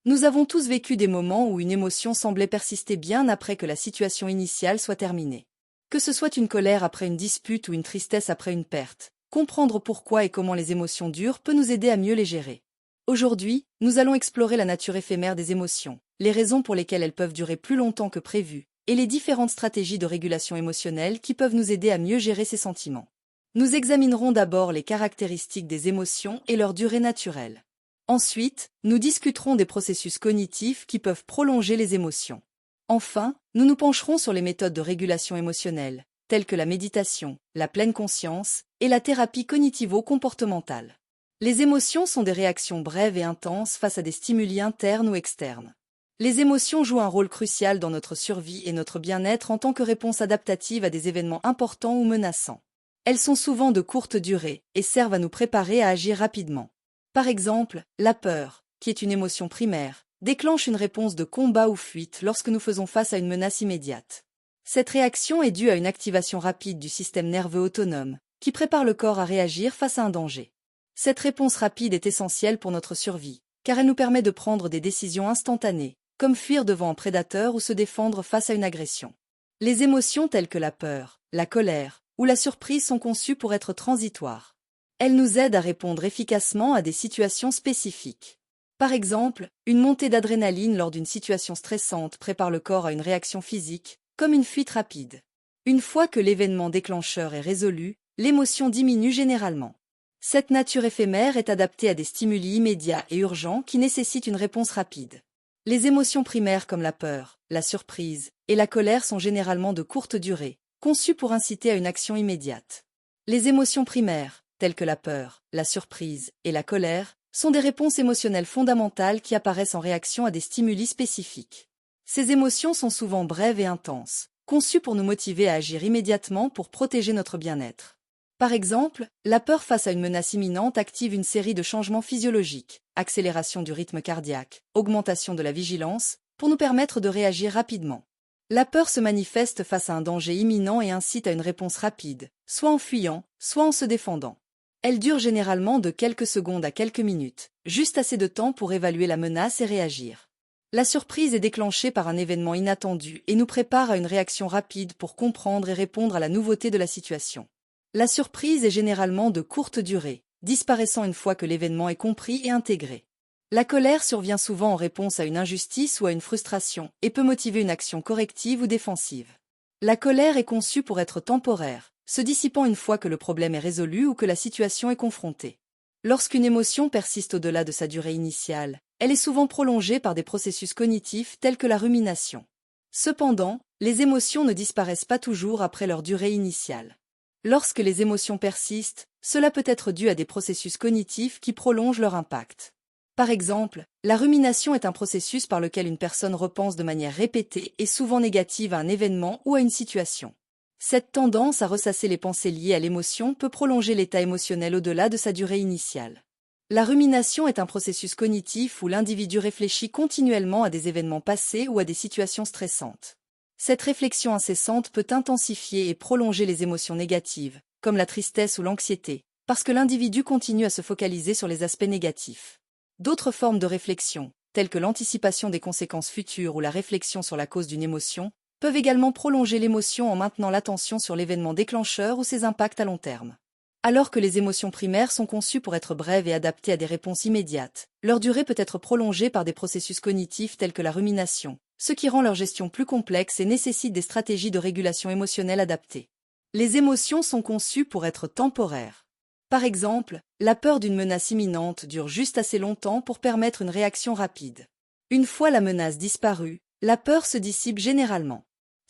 Nous avons tous vécu des moments où une émotion semblait persister bien après que la situation initiale soit terminée. Que ce soit une colère après une dispute ou une tristesse après une perte, comprendre pourquoi et comment les émotions durent peut nous aider à mieux les gérer. Aujourd'hui, nous allons explorer la nature éphémère des émotions, les raisons pour lesquelles elles peuvent durer plus longtemps que prévu, et les différentes stratégies de régulation émotionnelle qui peuvent nous aider à mieux gérer ces sentiments. Nous examinerons d'abord les caractéristiques des émotions et leur durée naturelle. Ensuite, nous discuterons des processus cognitifs qui peuvent prolonger les émotions. Enfin, nous nous pencherons sur les méthodes de régulation émotionnelle, telles que la méditation, la pleine conscience et la thérapie cognitivo-comportementale. Les émotions sont des réactions brèves et intenses face à des stimuli internes ou externes. Les émotions jouent un rôle crucial dans notre survie et notre bien-être en tant que réponse adaptative à des événements importants ou menaçants. Elles sont souvent de courte durée et servent à nous préparer à agir rapidement. Par exemple, la peur, qui est une émotion primaire, déclenche une réponse de combat ou fuite lorsque nous faisons face à une menace immédiate. Cette réaction est due à une activation rapide du système nerveux autonome, qui prépare le corps à réagir face à un danger. Cette réponse rapide est essentielle pour notre survie, car elle nous permet de prendre des décisions instantanées, comme fuir devant un prédateur ou se défendre face à une agression. Les émotions telles que la peur, la colère ou la surprise sont conçues pour être transitoires. Elles nous aident à répondre efficacement à des situations spécifiques. Par exemple, une montée d'adrénaline lors d'une situation stressante prépare le corps à une réaction physique, comme une fuite rapide. Une fois que l'événement déclencheur est résolu, l'émotion diminue généralement. Cette nature éphémère est adaptée à des stimuli immédiats et urgents qui nécessitent une réponse rapide. Les émotions primaires comme la peur, la surprise et la colère sont généralement de courte durée, conçues pour inciter à une action immédiate. Les émotions primaires, telles que la peur, la surprise et la colère, sont des réponses émotionnelles fondamentales qui apparaissent en réaction à des stimuli spécifiques. Ces émotions sont souvent brèves et intenses, conçues pour nous motiver à agir immédiatement pour protéger notre bien-être. Par exemple, la peur face à une menace imminente active une série de changements physiologiques, accélération du rythme cardiaque, augmentation de la vigilance, pour nous permettre de réagir rapidement. La peur se manifeste face à un danger imminent et incite à une réponse rapide, soit en fuyant, soit en se défendant. Elle dure généralement de quelques secondes à quelques minutes, juste assez de temps pour évaluer la menace et réagir. La surprise est déclenchée par un événement inattendu et nous prépare à une réaction rapide pour comprendre et répondre à la nouveauté de la situation. La surprise est généralement de courte durée, disparaissant une fois que l'événement est compris et intégré. La colère survient souvent en réponse à une injustice ou à une frustration et peut motiver une action corrective ou défensive. La colère est conçue pour être temporaire, se dissipant une fois que le problème est résolu ou que la situation est confrontée. Lorsqu'une émotion persiste au-delà de sa durée initiale, elle est souvent prolongée par des processus cognitifs tels que la rumination. Cependant, les émotions ne disparaissent pas toujours après leur durée initiale. Lorsque les émotions persistent, cela peut être dû à des processus cognitifs qui prolongent leur impact. Par exemple, la rumination est un processus par lequel une personne repense de manière répétée et souvent négative à un événement ou à une situation. Cette tendance à ressasser les pensées liées à l'émotion peut prolonger l'état émotionnel au-delà de sa durée initiale. La rumination est un processus cognitif où l'individu réfléchit continuellement à des événements passés ou à des situations stressantes. Cette réflexion incessante peut intensifier et prolonger les émotions négatives, comme la tristesse ou l'anxiété, parce que l'individu continue à se focaliser sur les aspects négatifs. D'autres formes de réflexion, telles que l'anticipation des conséquences futures ou la réflexion sur la cause d'une émotion, peuvent également prolonger l'émotion en maintenant l'attention sur l'événement déclencheur ou ses impacts à long terme. Alors que les émotions primaires sont conçues pour être brèves et adaptées à des réponses immédiates, leur durée peut être prolongée par des processus cognitifs tels que la rumination, ce qui rend leur gestion plus complexe et nécessite des stratégies de régulation émotionnelle adaptées. Les émotions sont conçues pour être temporaires. Par exemple, la peur d'une menace imminente dure juste assez longtemps pour permettre une réaction rapide. Une fois la menace disparue, la peur se dissipe généralement.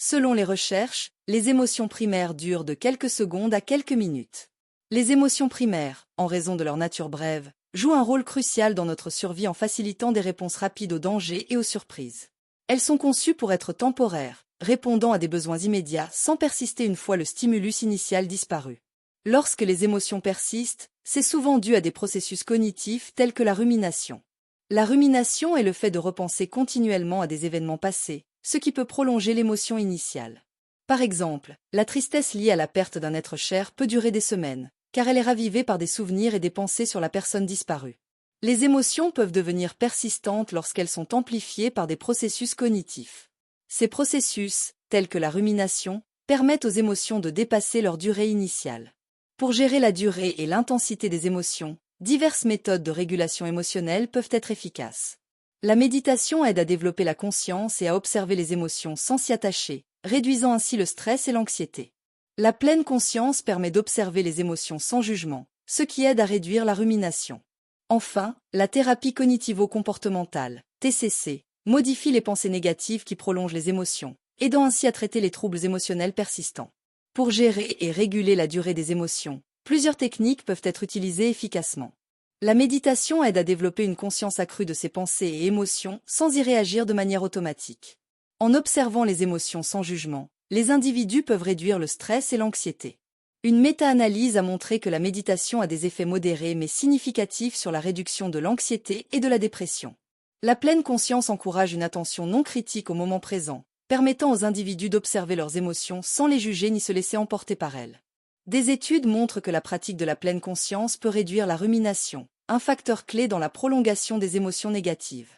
Selon les recherches, les émotions primaires durent de quelques secondes à quelques minutes. Les émotions primaires, en raison de leur nature brève, jouent un rôle crucial dans notre survie en facilitant des réponses rapides aux dangers et aux surprises. Elles sont conçues pour être temporaires, répondant à des besoins immédiats sans persister une fois le stimulus initial disparu. Lorsque les émotions persistent, c'est souvent dû à des processus cognitifs tels que la rumination. La rumination est le fait de repenser continuellement à des événements passés, ce qui peut prolonger l'émotion initiale. Par exemple, la tristesse liée à la perte d'un être cher peut durer des semaines, car elle est ravivée par des souvenirs et des pensées sur la personne disparue. Les émotions peuvent devenir persistantes lorsqu'elles sont amplifiées par des processus cognitifs. Ces processus, tels que la rumination, permettent aux émotions de dépasser leur durée initiale. Pour gérer la durée et l'intensité des émotions, diverses méthodes de régulation émotionnelle peuvent être efficaces. La méditation aide à développer la conscience et à observer les émotions sans s'y attacher, réduisant ainsi le stress et l'anxiété. La pleine conscience permet d'observer les émotions sans jugement, ce qui aide à réduire la rumination. Enfin, la thérapie cognitivo-comportementale, TCC, modifie les pensées négatives qui prolongent les émotions, aidant ainsi à traiter les troubles émotionnels persistants. Pour gérer et réguler la durée des émotions, plusieurs techniques peuvent être utilisées efficacement. La méditation aide à développer une conscience accrue de ses pensées et émotions sans y réagir de manière automatique. En observant les émotions sans jugement, les individus peuvent réduire le stress et l'anxiété. Une méta-analyse a montré que la méditation a des effets modérés mais significatifs sur la réduction de l'anxiété et de la dépression. La pleine conscience encourage une attention non critique au moment présent, permettant aux individus d'observer leurs émotions sans les juger ni se laisser emporter par elles. Des études montrent que la pratique de la pleine conscience peut réduire la rumination, un facteur clé dans la prolongation des émotions négatives.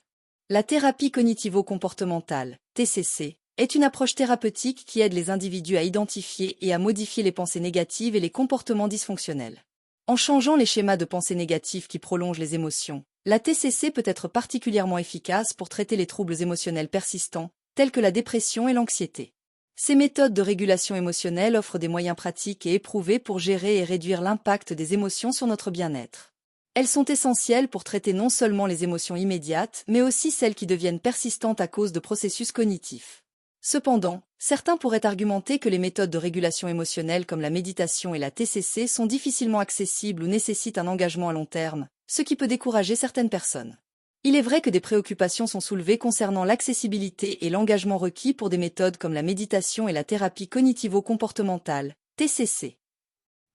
La thérapie cognitivo-comportementale, TCC, est une approche thérapeutique qui aide les individus à identifier et à modifier les pensées négatives et les comportements dysfonctionnels. En changeant les schémas de pensée négatifs qui prolongent les émotions, la TCC peut être particulièrement efficace pour traiter les troubles émotionnels persistants, tels que la dépression et l'anxiété. Ces méthodes de régulation émotionnelle offrent des moyens pratiques et éprouvés pour gérer et réduire l'impact des émotions sur notre bien-être. Elles sont essentielles pour traiter non seulement les émotions immédiates, mais aussi celles qui deviennent persistantes à cause de processus cognitifs. Cependant, certains pourraient argumenter que les méthodes de régulation émotionnelle comme la méditation et la TCC sont difficilement accessibles ou nécessitent un engagement à long terme, ce qui peut décourager certaines personnes. Il est vrai que des préoccupations sont soulevées concernant l'accessibilité et l'engagement requis pour des méthodes comme la méditation et la thérapie cognitivo-comportementale, TCC.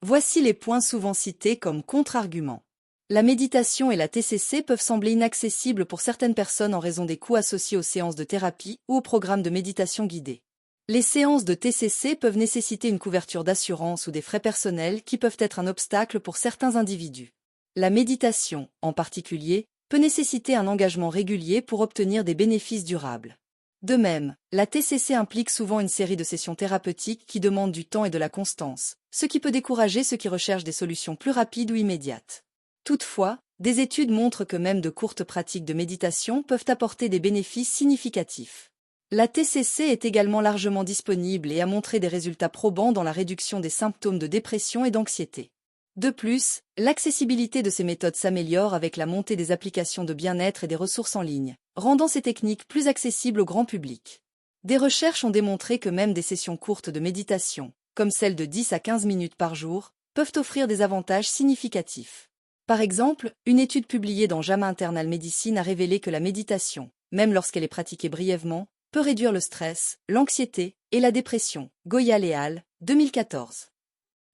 Voici les points souvent cités comme contre-arguments. La méditation et la TCC peuvent sembler inaccessibles pour certaines personnes en raison des coûts associés aux séances de thérapie ou aux programmes de méditation guidée. Les séances de TCC peuvent nécessiter une couverture d'assurance ou des frais personnels qui peuvent être un obstacle pour certains individus. La méditation, en particulier, peut nécessiter un engagement régulier pour obtenir des bénéfices durables. De même, la TCC implique souvent une série de sessions thérapeutiques qui demandent du temps et de la constance, ce qui peut décourager ceux qui recherchent des solutions plus rapides ou immédiates. Toutefois, des études montrent que même de courtes pratiques de méditation peuvent apporter des bénéfices significatifs. La TCC est également largement disponible et a montré des résultats probants dans la réduction des symptômes de dépression et d'anxiété. De plus, l'accessibilité de ces méthodes s'améliore avec la montée des applications de bien-être et des ressources en ligne, rendant ces techniques plus accessibles au grand public. Des recherches ont démontré que même des sessions courtes de méditation, comme celles de 10 à 15 minutes par jour, peuvent offrir des avantages significatifs. Par exemple, une étude publiée dans JAMA Internal Medicine a révélé que la méditation, même lorsqu'elle est pratiquée brièvement, peut réduire le stress, l'anxiété et la dépression. Goyal et al., 2014.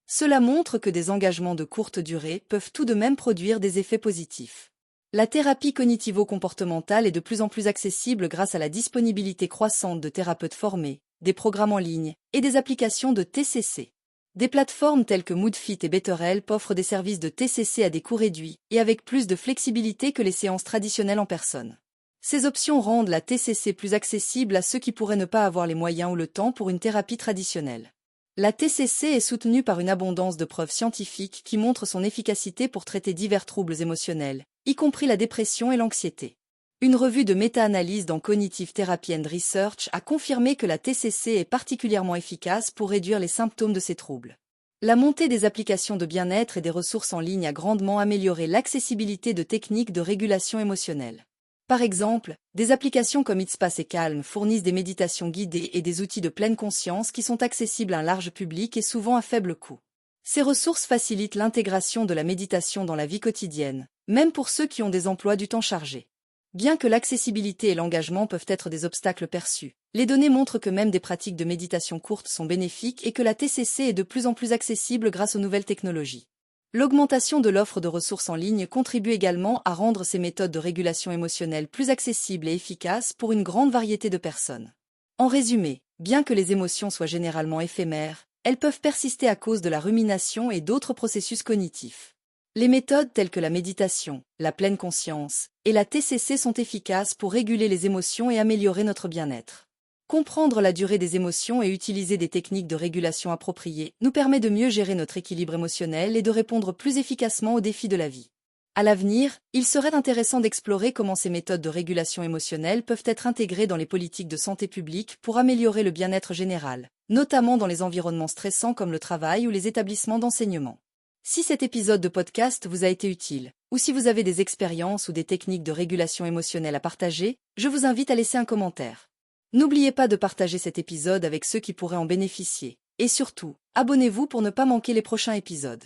Cela montre que des engagements de courte durée peuvent tout de même produire des effets positifs. La thérapie cognitivo-comportementale est de plus en plus accessible grâce à la disponibilité croissante de thérapeutes formés, des programmes en ligne et des applications de TCC. Des plateformes telles que Moodfit et BetterHelp offrent des services de TCC à des coûts réduits et avec plus de flexibilité que les séances traditionnelles en personne. Ces options rendent la TCC plus accessible à ceux qui pourraient ne pas avoir les moyens ou le temps pour une thérapie traditionnelle. La TCC est soutenue par une abondance de preuves scientifiques qui montrent son efficacité pour traiter divers troubles émotionnels, y compris la dépression et l'anxiété. Une revue de méta-analyse dans Cognitive Therapy and Research a confirmé que la TCC est particulièrement efficace pour réduire les symptômes de ces troubles. La montée des applications de bien-être et des ressources en ligne a grandement amélioré l'accessibilité de techniques de régulation émotionnelle. Par exemple, des applications comme Headspace et Calm fournissent des méditations guidées et des outils de pleine conscience qui sont accessibles à un large public et souvent à faible coût. Ces ressources facilitent l'intégration de la méditation dans la vie quotidienne, même pour ceux qui ont des emplois du temps chargés. Bien que l'accessibilité et l'engagement peuvent être des obstacles perçus, les données montrent que même des pratiques de méditation courtes sont bénéfiques et que la TCC est de plus en plus accessible grâce aux nouvelles technologies. L'augmentation de l'offre de ressources en ligne contribue également à rendre ces méthodes de régulation émotionnelle plus accessibles et efficaces pour une grande variété de personnes. En résumé, bien que les émotions soient généralement éphémères, elles peuvent persister à cause de la rumination et d'autres processus cognitifs. Les méthodes telles que la méditation, la pleine conscience et la TCC sont efficaces pour réguler les émotions et améliorer notre bien-être. Comprendre la durée des émotions et utiliser des techniques de régulation appropriées nous permet de mieux gérer notre équilibre émotionnel et de répondre plus efficacement aux défis de la vie. À l'avenir, il serait intéressant d'explorer comment ces méthodes de régulation émotionnelle peuvent être intégrées dans les politiques de santé publique pour améliorer le bien-être général, notamment dans les environnements stressants comme le travail ou les établissements d'enseignement. Si cet épisode de podcast vous a été utile, ou si vous avez des expériences ou des techniques de régulation émotionnelle à partager, je vous invite à laisser un commentaire. N'oubliez pas de partager cet épisode avec ceux qui pourraient en bénéficier. Et surtout, abonnez-vous pour ne pas manquer les prochains épisodes.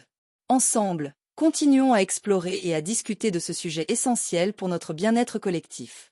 Ensemble, continuons à explorer et à discuter de ce sujet essentiel pour notre bien-être collectif.